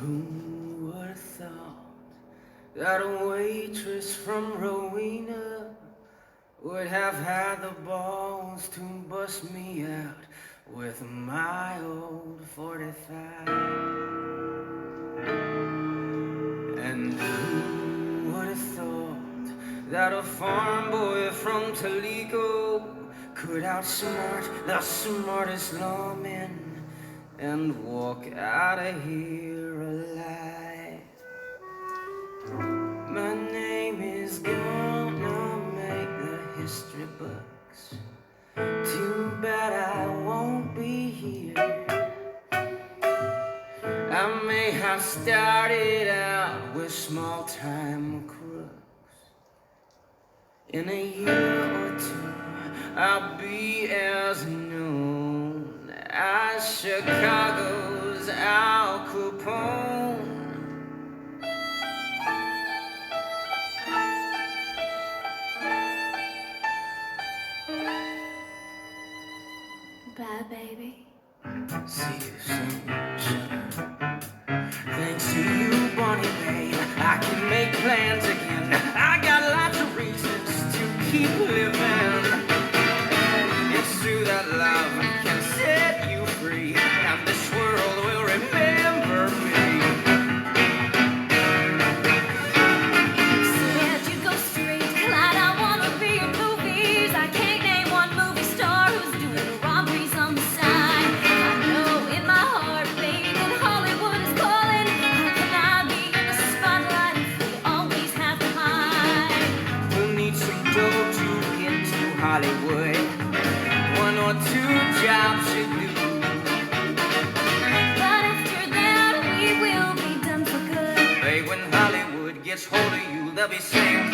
Who would have thought that a waitress from Rowena would have had the balls to bust me out with my old 45? And who would have thought that a farm boy from Toledo could outsmart the smartest lawmen and walk out of here alive? My name is gonna make the history books. Too bad I won't be here. I may have started out with small-time crooks. In a year or two, I'll be as known as Chicago's Al Capone. Bye, baby. See you soon, sugar. Thanks to you, Bonnie babe, I can make plans again. I got lots of reasons to keep living. It's true that love can set you free, and this world will remember me. Said you go straight, Clyde, I wanna be in movies. I can't name one movie star who's doing robberies on the side. I know in my heart, baby, that Hollywood is calling. How can I be in the spotlight if we always have to hide? We'll need some dough to get to Hollywood. One or two jobs should do. But after that, we will be done for good. Hey, when Hollywood gets hold of you, they'll be saying,